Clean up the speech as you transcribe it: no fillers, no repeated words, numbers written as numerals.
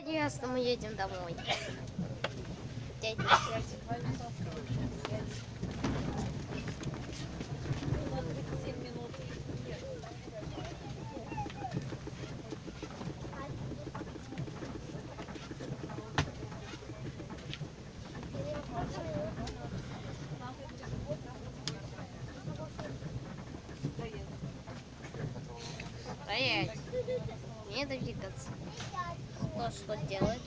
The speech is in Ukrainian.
Ясно, мы едем домой. Дядя. Стоять. Не двигаться. Что делать?